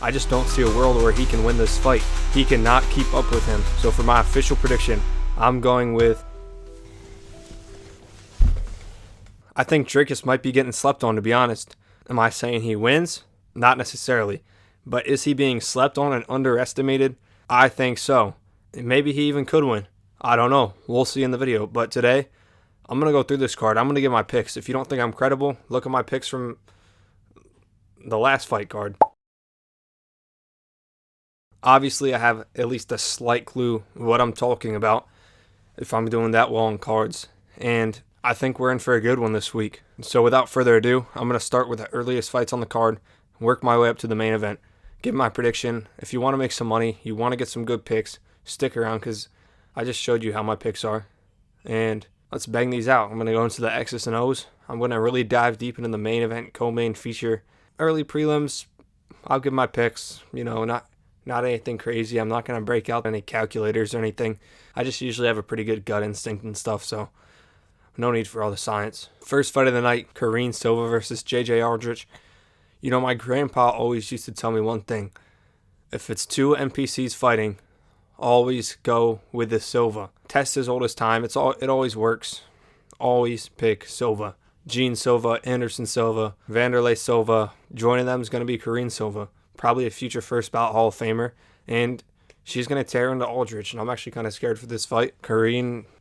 I just don't see a world where he can win this fight. He cannot keep up with him. So for my official prediction, I'm going with... I think Dricus might be getting slept on, to be honest. Am I saying he wins? Not necessarily. But is he being slept on and underestimated? I think so. Maybe he even could win. I don't know. We'll see in the video. But today, I'm going to go through this card. I'm going to give my picks. If you don't think I'm credible, look at my picks from the last fight card. Obviously, I have at least a slight clue what I'm talking about if I'm doing that well on cards. And I think we're in for a good one this week. So without further ado, I'm going to start with the earliest fights on the card, work my way up to the main event, give my prediction. If you want to make some money, you want to get some good picks, stick around because I just showed you how my picks are. And let's bang these out. I'm going to go into the X's and O's. I'm going to really dive deep into the main event, co-main feature. Early prelims, I'll give my picks, not anything crazy. I'm not going to break out any calculators or anything. I just usually have a pretty good gut instinct and stuff, so no need for all the science. First fight of the night, Silva versus JJ Aldrich. My grandpa always used to tell me one thing. If it's two NPCs fighting, always go with the Silva. Test as old as time. It always works. Always pick Silva. Gene Silva, Anderson Silva, Vanderlei Silva. Joining them is going to be Silva. Probably a future first ballot Hall of Famer. And she's going to tear into Aldrich. And I'm actually kind of scared for this fight.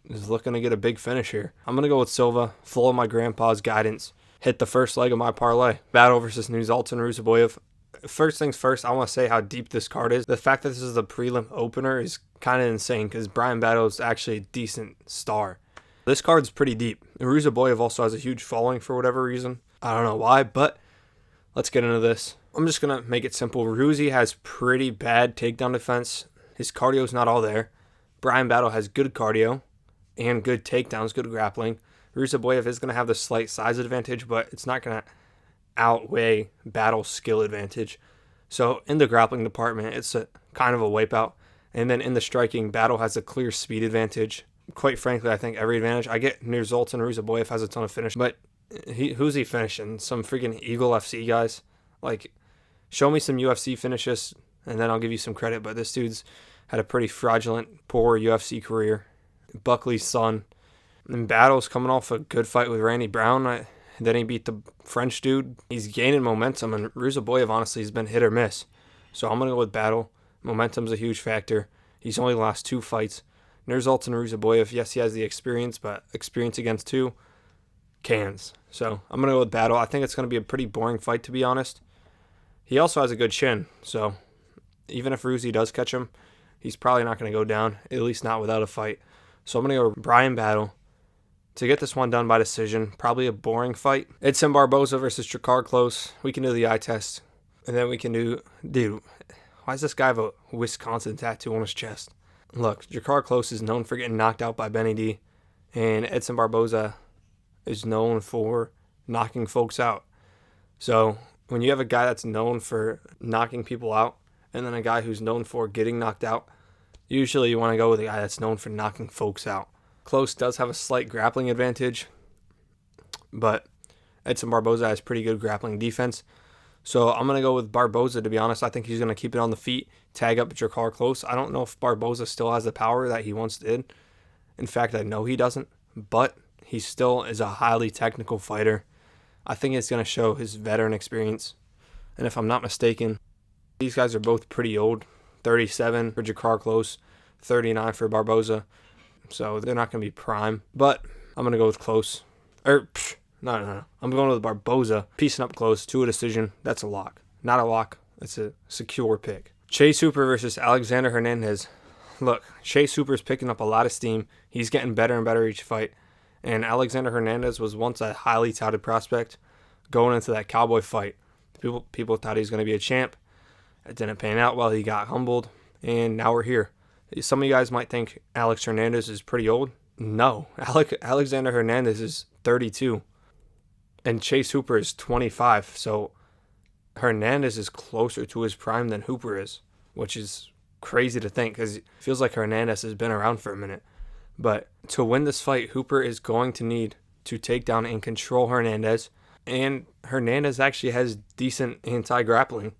Is looking to get a big finish here. I'm going to go with Silva. Follow my grandpa's guidance. Hit the first leg of my parlay. Battle versus Neal and Ruziboev. First things first, I want to say how deep this card is. The fact that this is the prelim opener is kind of insane because Bryan Battle is actually a decent star. This card's pretty deep. Ruziboev also has a huge following for whatever reason. I don't know why, but let's get into this. I'm just going to make it simple. Ruzi has pretty bad takedown defense. His cardio's not all there. Bryan Battle has good cardio and good takedowns, good grappling. Ruziboev is going to have the slight size advantage, but it's not going to outweigh Battle's skill advantage. So in the grappling department, it's a kind of a wipeout. And then in the striking, Battle has a clear speed advantage. Quite frankly, I think every advantage. I get near Zoltan. Ruziboev has a ton of finish, but who's he finishing? Some freaking Eagle FC guys? Show me some UFC finishes, and then I'll give you some credit. But this dude's had a pretty fraudulent, poor UFC career. Buckley's son. And Battle's coming off a good fight with Randy Brown. Then he beat the French dude. He's gaining momentum, and Ruziboev honestly has been hit or miss. So I'm going to go with Battle. Momentum's a huge factor. He's only lost 2 fights. Neersalt and Ruziboev, yes, he has the experience, but experience against 2 cans. So I'm going to go with Battle. I think it's going to be a pretty boring fight, to be honest. He also has a good chin, so even if Ruzi does catch him, he's probably not going to go down, at least not without a fight. So I'm going to go Bryan Battle to get this one done by decision. Probably a boring fight. Edson Barboza versus Klose. We can do the eye test. And then we can do... Dude, why does this guy have a Wisconsin tattoo on his chest? Look, Klose is known for getting knocked out by Benny D. And Edson Barboza is known for knocking folks out. So when you have a guy that's known for knocking people out, and then a guy who's known for getting knocked out, usually you want to go with a guy that's known for knocking folks out. Klose does have a slight grappling advantage, but Edson Barboza has pretty good grappling defense. So I'm going to go with Barboza, to be honest. I think he's going to keep it on the feet, tag up Klose. I don't know if Barboza still has the power that he once did. In fact, I know he doesn't, but he still is a highly technical fighter. I think it's going to show his veteran experience. And if I'm not mistaken, these guys are both pretty old. 37 for Klose, 39 for Barboza. So they're not going to be prime. But I'm going to go with Klose. No. I'm going with Barboza. Piecing up Klose to a decision. That's a lock. Not a lock. It's a secure pick. Chase Hooper versus Alexander Hernandez. Look, Chase Hooper's picking up a lot of steam. He's getting better and better each fight. And Alexander Hernandez was once a highly touted prospect going into that Cowboy fight. People thought he was going to be a champ. It didn't pan out well. He got humbled. And now we're here. Some of you guys might think Alex Hernandez is pretty old. No. Alexander Hernandez is 32. And Chase Hooper is 25. So Hernandez is closer to his prime than Hooper is, which is crazy to think because it feels like Hernandez has been around for a minute. But to win this fight, Hooper is going to need to take down and control Hernandez. And Hernandez actually has decent anti-grappling.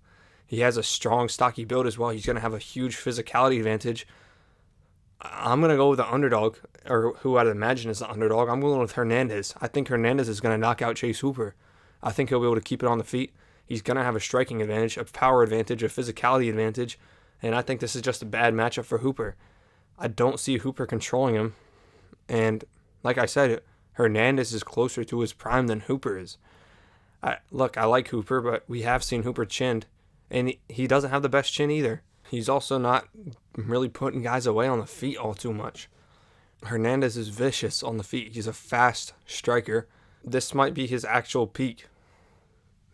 He has a strong, stocky build as well. He's going to have a huge physicality advantage. I'm going to go with the underdog, or who I'd imagine is the underdog. I'm going with Hernandez. I think Hernandez is going to knock out Chase Hooper. I think he'll be able to keep it on the feet. He's going to have a striking advantage, a power advantage, a physicality advantage, and I think this is just a bad matchup for Hooper. I don't see Hooper controlling him, and like I said, Hernandez is closer to his prime than Hooper is. I like Hooper, but we have seen Hooper chinned, and he doesn't have the best chin either. He's also not really putting guys away on the feet all too much. Hernandez is vicious on the feet. He's a fast striker. This might be his actual peak.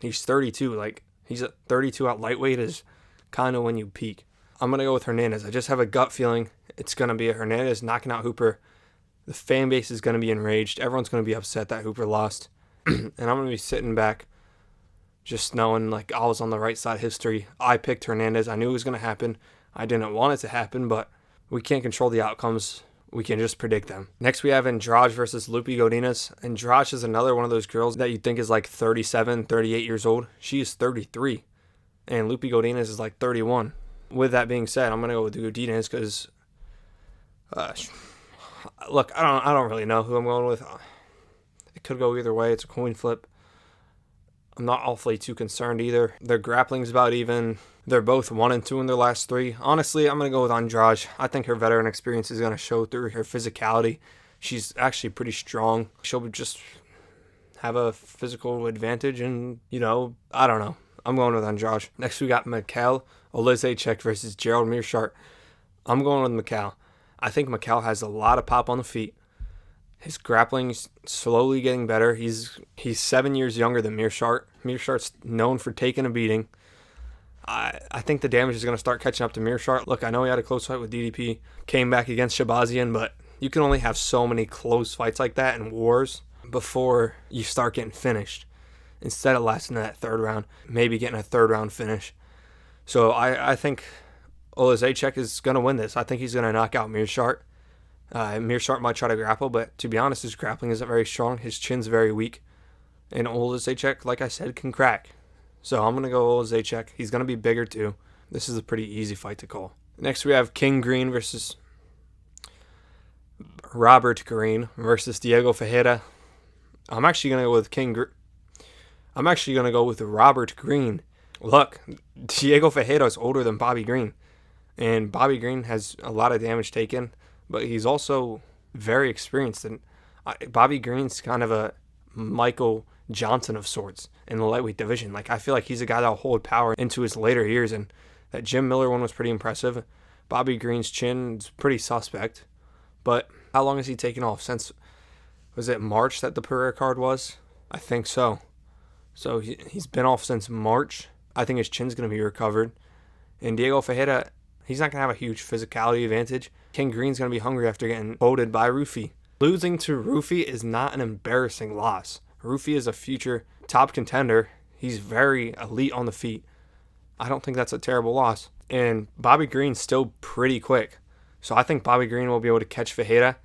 He's 32. He's at 32 at lightweight is kind of when you peak. I'm going to go with Hernandez. I just have a gut feeling it's going to be a Hernandez knocking out Hooper. The fan base is going to be enraged. Everyone's going to be upset that Hooper lost. And I'm going to be sitting back just knowing I was on the right side of history. I picked Hernandez. I knew it was going to happen. I didn't want it to happen, but we can't control the outcomes. We can just predict them. Next, we have Andrade versus Godinez. Andrade is another one of those girls that you think is 37, 38 years old. She is 33, and Godinez is 31. With that being said, I'm going to go with Godinez because, look, I don't really know who I'm going with. It could go either way. It's a coin flip. I'm not awfully too concerned either. Their grappling's about even. They're both 1-2 in their last 3. Honestly, I'm going to go with Andrade. I think her veteran experience is going to show through her physicality. She's actually pretty strong. She'll just have a physical advantage, and, I don't know. I'm going with Andrade. Next, we got Oleksiejczuk versus Gerald Meerschaert. I'm going with Mikhail. I think Mikhail has a lot of pop on the feet. His grappling's slowly getting better. He's 7 years younger than Meerschaert. Meerschaert's known for taking a beating. I think the damage is going to start catching up to Meerschaert. Look, I know he had a close fight with DDP, came back against Shabazian, but you can only have so many close fights like that in wars before you start getting finished. Instead of lasting that third round, maybe getting a third round finish. So I think Oleksiejczuk is going to win this. I think he's going to knock out Meerschaert. Meerschaert might try to grapple, but to be honest, his grappling isn't very strong. His chin's very weak. And Oleksiejczuk, like I said, can crack. So I'm going to go Oleksiejczuk. He's going to be bigger too. This is a pretty easy fight to call. Next we have King Green versus Robert Green versus Diego Ferreira. I'm actually going to go with I'm actually going to go with Robert Green. Look, Diego Ferreira is older than Bobby Green. And Bobby Green has a lot of damage taken, but he's also very experienced. And Bobby Green's kind of a Michael Johnson of sorts in the lightweight division. I feel like he's a guy that'll hold power into his later years. And that Jim Miller one was pretty impressive. Bobby Green's chin is pretty suspect. But how long has he taken off? Since, was it March that the Pereira card was? I think so. So he's been off since March. I think his chin's going to be recovered. And Diego Ferreira, he's not going to have a huge physicality advantage. King Green's going to be hungry after getting voted by Rufi. Losing to Rufi is not an embarrassing loss. Rufi is a future top contender. He's very elite on the feet. I don't think that's a terrible loss. And Bobby Green's still pretty quick. So I think Bobby Green will be able to catch Ferreira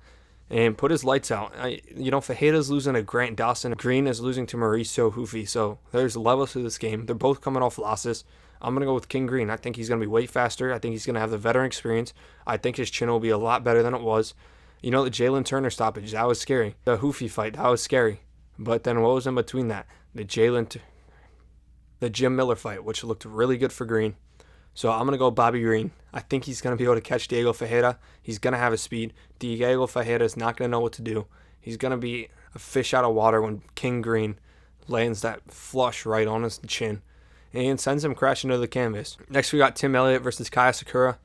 and put his lights out. Ferreira's losing to Grant Dawson. Green is losing to Mauricio Hufi. So there's levels to this game. They're both coming off losses. I'm going to go with King Green. I think he's going to be way faster. I think he's going to have the veteran experience. I think his chin will be a lot better than it was. The Jalen Turner stoppage, that was scary. The Hufi fight, that was scary. But then what was in between that? The Jim Miller fight, which looked really good for Green. So I'm going to go Bobby Green. I think he's going to be able to catch Diego Ferreira. He's going to have his speed. Diego Ferreira is not going to know what to do. He's going to be a fish out of water when King Green lands that flush right on his chin and sends him crashing to the canvas. Next, we got Tim Elliott versus Kai Asakura.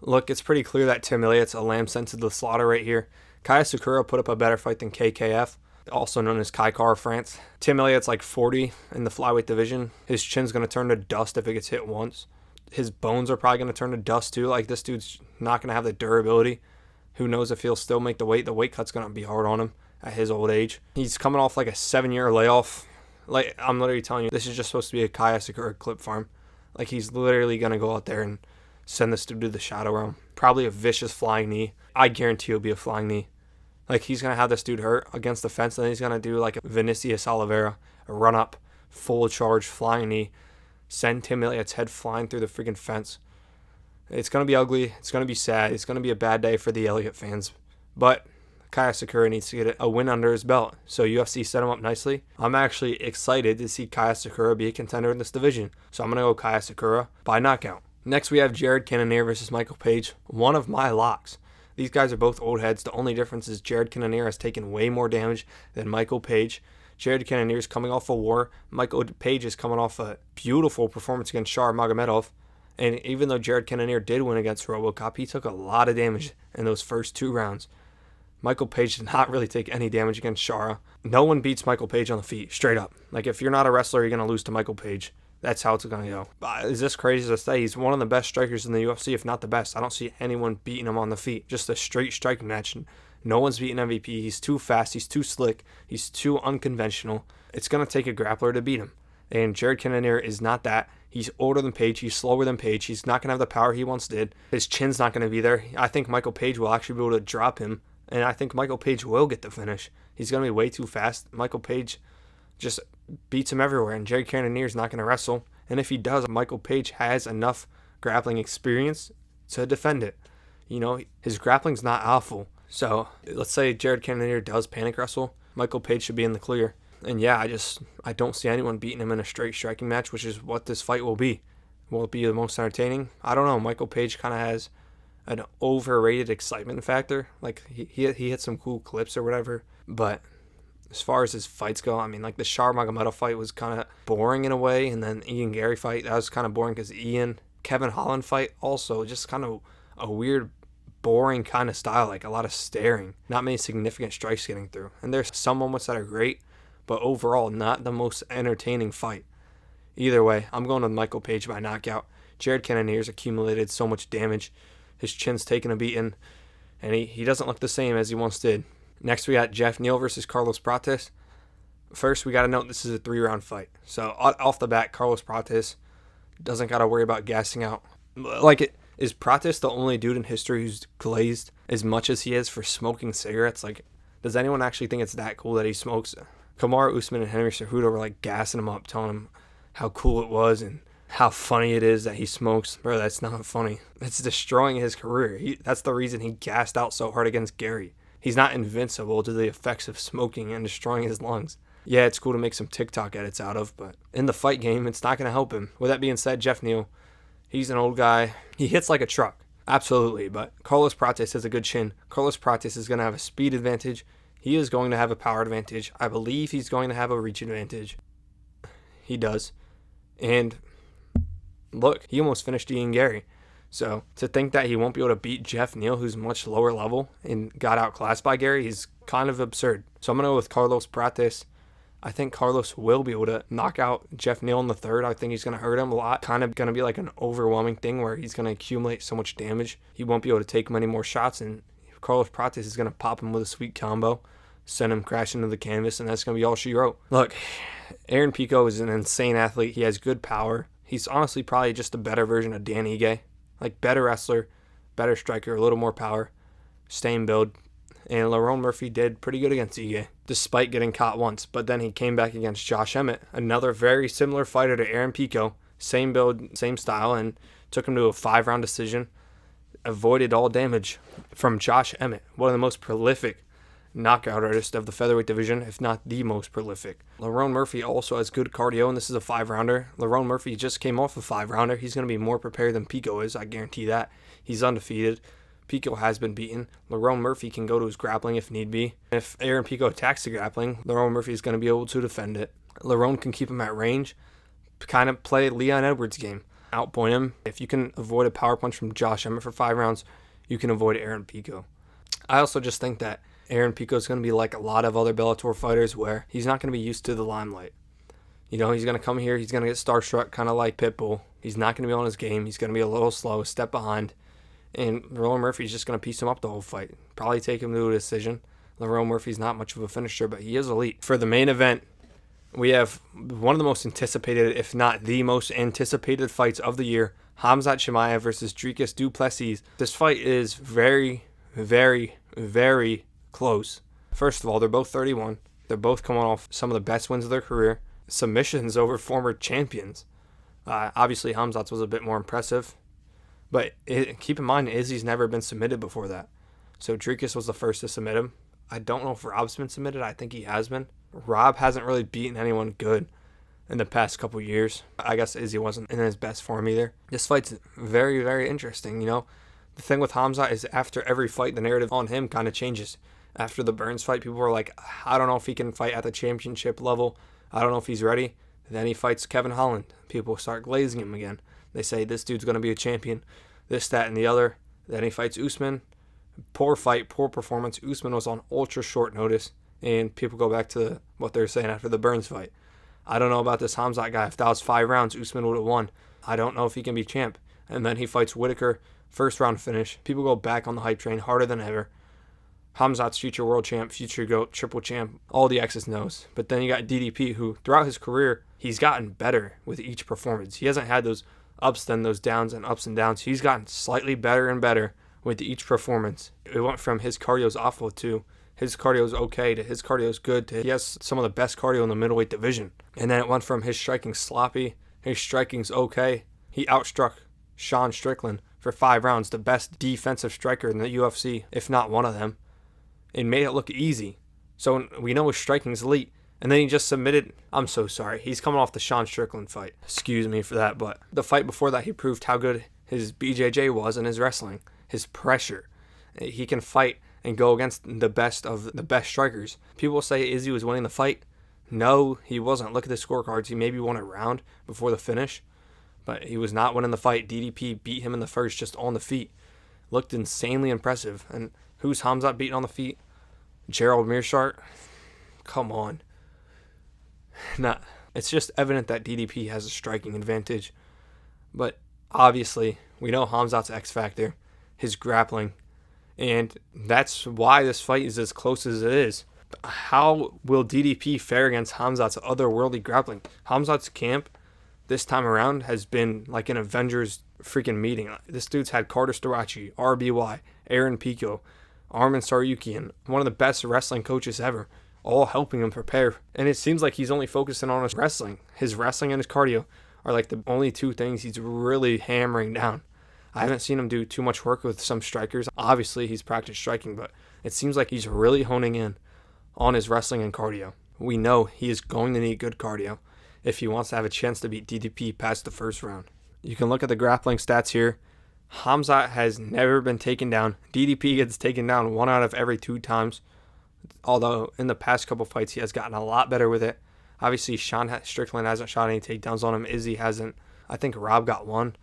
Look, it's pretty clear that Tim Elliott's a lamb sent to the slaughter right here. Kai Asakura put up a better fight than KKF, also known as Kai Car France. Tim Elliott's 40 in the flyweight division. His chin's going to turn to dust if it gets hit once. His bones are probably going to turn to dust too. This dude's not going to have the durability. Who knows if he'll still make the weight. The weight cut's going to be hard on him at his old age. He's coming off a 7-year layoff. I'm literally telling you, this is just supposed to be a Kai Asakura clip farm. He's literally going to go out there and send this dude to the shadow realm. Probably a vicious flying knee. I guarantee it'll be a flying knee. He's going to have this dude hurt against the fence, and then he's going to do a Vinicius Oliveira, a run-up, full charge flying knee send Tim Elliott's head flying through the freaking fence. It's going to be ugly. It's going to be sad. It's going to be a bad day for the Elliott fans. But Kai Asakura needs to get a win under his belt. So UFC set him up nicely. I'm actually excited to see Kai Asakura be a contender in this division. So I'm going to go Kai Asakura by knockout. Next we have Jared Cannonier versus Michael Page. One of my locks. These guys are both old heads. The only difference is Jared Cannonier has taken way more damage than Michael Page. Jared Cannonier is coming off a war. Michael Page is coming off a beautiful performance against Shar Magomedov. And even though Jared Cannonier did win against RoboCop, he took a lot of damage in those first 2 rounds. Michael Page did not really take any damage against Shara. No one beats Michael Page on the feet, straight up. Like, if you're not a wrestler, you're going to lose to Michael Page. That's how it's going to go. Is this crazy to say? He's one of the best strikers in the UFC, if not the best. I don't see anyone beating him on the feet. Just a straight striking match. No one's beating MVP. He's too fast. He's too slick. He's too unconventional. It's going to take a grappler to beat him. And Jared Cannonier is not that. He's older than Page. He's slower than Page. He's not going to have the power he once did. His chin's not going to be there. I think Michael Page will actually be able to drop him. And I think Michael Page will get the finish. He's going to be way too fast. Michael Page just beats him everywhere. And Jared Cannonier is not going to wrestle. And if he does, Michael Page has enough grappling experience to defend it. You know, his grappling's not awful. So let's say Jared Cannonier does panic wrestle. Michael Page should be in the clear. And yeah, I don't see anyone beating him in a straight striking match, which is what this fight will be. Will it be the most entertaining? I don't know. Michael Page kind of has an overrated excitement factor. Like, he hit some cool clips or whatever. But as far as his fights go, I mean, like the Shar Magomedov fight was kind of boring in a way. And then Ian Gary fight, that was kind of boring because Kevin Holland fight also just kind of a weird, boring kind of style. Like a lot of staring. Not many significant strikes getting through. And there's some moments that are great, but overall not the most entertaining fight. Either way, I'm going with Michael Page by knockout. Jared Cannonier's accumulated so much damage. His chin's taken a beating, and he doesn't look the same as he once did. Next, we got Jeff Neal versus Carlos Prates. First, we got to note this is a 3-round fight. So, off the bat, Carlos Prates doesn't got to worry about gassing out. Is Prates the only dude in history who's glazed as much as he is for smoking cigarettes? Like, does anyone actually think it's that cool that he smokes? Kamaru Usman and Henry Cejudo were like gassing him up, telling him how cool it was and how funny it is that he smokes. Bro, that's not funny. That's destroying his career. That's the reason he gassed out so hard against Gary. He's not invincible to the effects of smoking and destroying his lungs. Yeah, it's cool to make some TikTok edits out of, but in the fight game, it's not going to help him. With that being said, Jeff Neal, he's an old guy. He hits like a truck. Absolutely, but Carlos Prates has a good chin. Carlos Prates is going to have a speed advantage. He is going to have a power advantage. I believe he's going to have a reach advantage. He does. And look, he almost finished Ian Gary. So to think that he won't be able to beat Jeff Neal, who's much lower level and got outclassed by Gary, is kind of absurd. So I'm going to go with Carlos Prates. I think Carlos will be able to knock out Jeff Neal in the third. I think he's going to hurt him a lot. Kind of going to be like an overwhelming thing where he's going to accumulate so much damage. He won't be able to take many more shots, and Carlos Prates is going to pop him with a sweet combo, send him crashing into the canvas, and that's going to be all she wrote. Look, Aaron Pico is an insane athlete. He has good power. He's honestly probably just a better version of Dan Ige. Like, better wrestler, better striker, a little more power, same build. And Lerone Murphy did pretty good against Ige, despite getting caught once. But then he came back against Josh Emmett, another very similar fighter to Aaron Pico. Same build, same style, and took him to a 5-round decision. Avoided all damage from Josh Emmett, one of the most prolific knockout artists of the featherweight division, if not the most prolific. Lerone Murphy also has good cardio, and this is a 5-rounder. Lerone Murphy just came off a 5-rounder. He's going to be more prepared than Pico is, I guarantee that. He's undefeated. Pico has been beaten. Lerone Murphy can go to his grappling if need be. If Aaron Pico attacks the grappling, Lerone Murphy is going to be able to defend it. Lerone can keep him at range, kind of play Leon Edwards' game, outpoint him. If you can avoid a power punch from Josh Emmett for 5 rounds, you can avoid Aaron Pico. I also just think that Aaron Pico is going to be like a lot of other Bellator fighters where he's not going to be used to the limelight. You know, he's going to come here, he's going to get starstruck, kind of like Pitbull. He's not going to be on his game. He's going to be a little slow, a step behind. And Lerone Murphy's just going to piece him up the whole fight. Probably take him to a decision. Lerone Murphy's not much of a finisher, but he is elite. For the main event, we have one of the most anticipated, if not the most anticipated fights of the year, Khamzat Chimaev versus Dricus du Plessis. This fight is very, very, very close. First of all, they're both 31. They're both coming off some of the best wins of their career. Submissions over former champions. Obviously, Khamzat's was a bit more impressive. But keep in mind, Izzy's never been submitted before that. So Dricus was the first to submit him. I don't know if Rob's been submitted. I think he has been. Rob hasn't really beaten anyone good in the past couple years. I guess Izzy wasn't in his best form either. This fight's very, very interesting, you know. The thing with Khamzat is after every fight, the narrative on him kind of changes. After the Burns fight, people were like, I don't know if he can fight at the championship level. I don't know if he's ready. Then he fights Kevin Holland. People start glazing him again. They say, this dude's going to be a champion. This, that, and the other. Then he fights Usman. Poor fight, poor performance. Usman was on ultra short notice. And people go back to what they were saying after the Burns fight. I don't know about this Khamzat guy. If that was 5 rounds, Usman would have won. I don't know if he can be champ. And then he fights Whitaker. First round finish. People go back on the hype train harder than ever. Khamzat's future world champ, future GOAT, triple champ, all the X's knows. But then you got DDP, who throughout his career, he's gotten better with each performance. He hasn't had those ups, then those downs and ups and downs. He's gotten slightly better and better with each performance. It went from his cardio's awful to his cardio's okay to his cardio's good to he has some of the best cardio in the middleweight division. And then it went from his striking sloppy, his striking's okay. He outstruck Sean Strickland for 5 rounds, the best defensive striker in the UFC, if not one of them. It made it look easy. So we know his striking's elite. And then he just submitted. I'm so sorry. He's coming off the Sean Strickland fight. Excuse me for that. But the fight before that, he proved how good his BJJ was in his wrestling. His pressure. He can fight and go against the best of the best strikers. People say Izzy was winning the fight. No, he wasn't. Look at the scorecards. He maybe won a round before the finish. But he was not winning the fight. DDP beat him in the first just on the feet. Looked insanely impressive. And who's Khamzat beating on the feet? Gerald Meerschaert? Come on. Nah, it's just evident that DDP has a striking advantage. But obviously, we know Khamzat's X factor, his grappling. And that's why this fight is as close as it is. How will DDP fare against Khamzat's otherworldly grappling? Khamzat's camp this time around has been like an Avengers freaking meeting. This dude's had Carter Storaci, RBY, Aaron Pico, Armin Saryukian, one of the best wrestling coaches ever, all helping him prepare. And it seems like he's only focusing on his wrestling. His wrestling and his cardio are like the only 2 things he's really hammering down. I haven't seen him do too much work with some strikers. Obviously, he's practiced striking, but it seems like he's really honing in on his wrestling and cardio. We know he is going to need good cardio if he wants to have a chance to beat DDP past the first round. You can look at the grappling stats here. Khamzat has never been taken down. DDP gets taken down 1 out of every 2 times. Although in the past couple fights, he has gotten a lot better with it. Obviously, Sean Strickland hasn't shot any takedowns on him. Izzy hasn't. I think Rob got 1.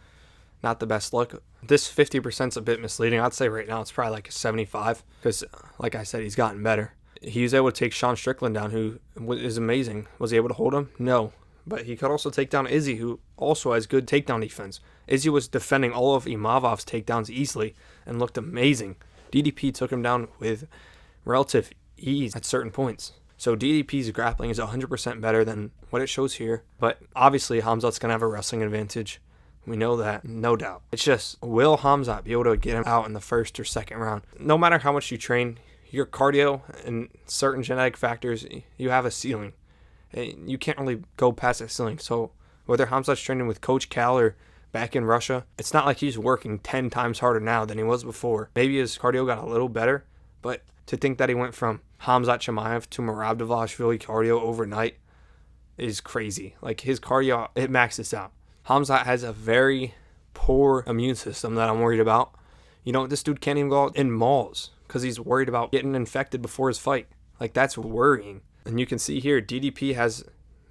Not the best look. This 50% is a bit misleading. I'd say right now it's probably like a 75 because, like I said, he's gotten better. He was able to take Sean Strickland down, who is amazing. Was he able to hold him? No. But he could also take down Izzy, who also has good takedown defense. Izzy was defending all of Imavov's takedowns easily and looked amazing. DDP took him down with relative ease at certain points. So DDP's grappling is 100% better than what it shows here. But obviously, Khamzat's going to have a wrestling advantage. We know that, no doubt. It's just, will Khamzat be able to get him out in the first or second round? No matter how much you train, your cardio and certain genetic factors, you have a ceiling. You can't really go past that ceiling. So whether Khamzat's training with Coach Cal or back in Russia, it's not like he's working 10 times harder now than he was before. Maybe his cardio got a little better, but to think that he went from Khamzat Chimaev to Merab Dvalishvili cardio overnight is crazy. Like, his cardio, it maxes out. Khamzat has a very poor immune system that I'm worried about. You know, this dude can't even go out in malls because he's worried about getting infected before his fight. Like, that's worrying. And you can see here, DDP has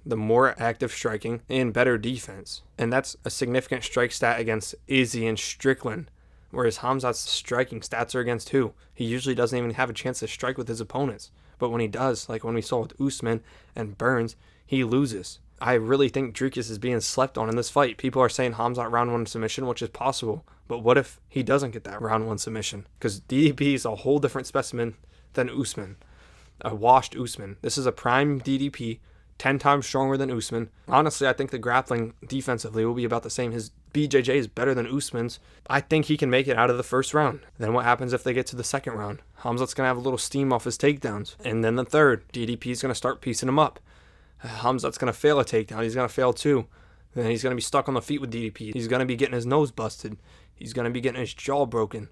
the more active striking and better defense. And that's a significant strike stat against Izzy and Strickland. Whereas Khamzat's striking stats are against who? He usually doesn't even have a chance to strike with his opponents. But when he does, like when we saw with Usman and Burns, he loses. I really think Dricus is being slept on in this fight. People are saying Khamzat round 1 submission, which is possible. But what if he doesn't get that round 1 submission? Because DDP is a whole different specimen than Usman. A washed Usman. This is a prime DDP, 10 times stronger than Usman. Honestly, I think the grappling defensively will be about the same. His BJJ is better than Usman's. I think he can make it out of the first round. Then what happens if they get to the second round? Khamzat's going to have a little steam off his takedowns. And then the third, DDP is going to start piecing him up. Khamzat's going to fail a takedown. He's going to fail 2. Then he's going to be stuck on the feet with DDP. He's going to be getting his nose busted. He's going to be getting his jaw broken.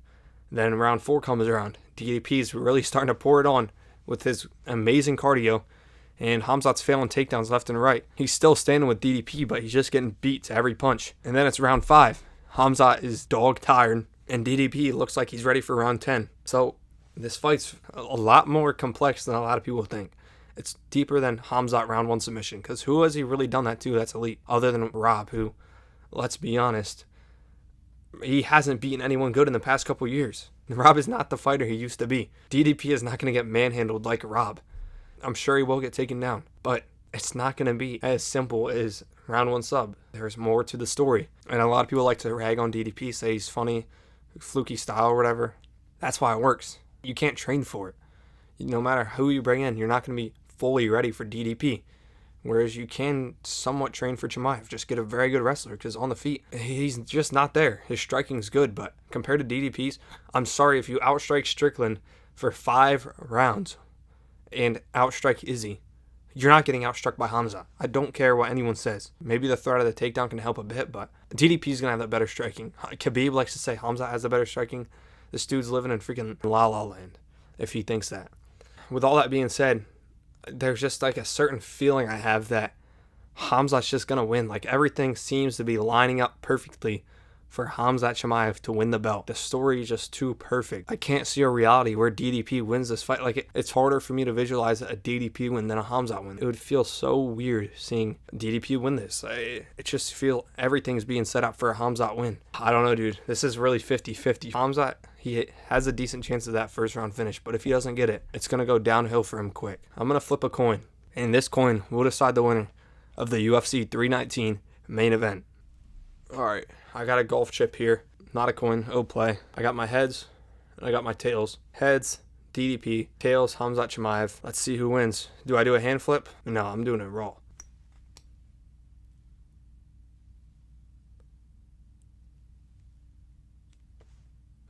Then round 4 comes around. DDP is really starting to pour it on with his amazing cardio. And Khamzat's failing takedowns left and right. He's still standing with DDP, but he's just getting beat to every punch. And then it's round 5. Khamzat is dog tired, and DDP looks like he's ready for round 10. So this fight's a lot more complex than a lot of people think. It's deeper than Khamzat round 1 submission, because who has he really done that to that's elite? Other than Rob, who, let's be honest, he hasn't beaten anyone good in the past couple years. Rob is not the fighter he used to be. DDP is not going to get manhandled like Rob. I'm sure he will get taken down, but it's not going to be as simple as round 1 sub. There's more to the story. And a lot of people like to rag on DDP, say he's funny, fluky style or whatever. That's why it works. You can't train for it. No matter who you bring in, you're not going to be fully ready for DDP. Whereas you can somewhat train for Chimaev. Just get a very good wrestler, because on the feet, he's just not there. His striking's good, but compared to DDP's, I'm sorry, if you outstrike Strickland for 5 rounds and outstrike Izzy, you're not getting outstruck by Khamzat. I don't care what anyone says. Maybe the threat of the takedown can help a bit, but DDP's going to have that better striking. Khabib likes to say Khamzat has the better striking. This dude's living in freaking La La Land if he thinks that. With all that being said, there's just like a certain feeling I have that Khamzat's just going to win. Like everything seems to be lining up perfectly for Khamzat Chimaev to win the belt. The story is just too perfect. I can't see a reality where DDP wins this fight. Like it's harder for me to visualize a DDP win than a Khamzat win. It would feel so weird seeing DDP win this. It just feel everything's being set up for a Khamzat win. I don't know, dude. This is really 50-50. Khamzat, he has a decent chance of that first round finish, but if he doesn't get it, it's going to go downhill for him quick. I'm going to flip a coin, and this coin will decide the winner of the UFC 319 main event. All right, I got a golf chip here. Not a coin, play. I got my heads, and I got my tails. Heads, DDP. Tails, Khamzat Chimaev. Let's see who wins. Do I do a hand flip? No, I'm doing it raw.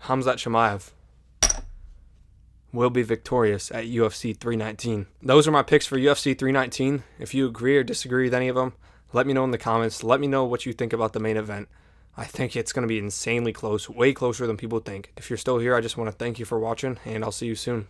Khamzat Chimaev will be victorious at UFC 319. Those are my picks for UFC 319. If you agree or disagree with any of them, let me know in the comments. Let me know what you think about the main event. I think it's going to be insanely close, way closer than people think. If you're still here, I just want to thank you for watching, and I'll see you soon.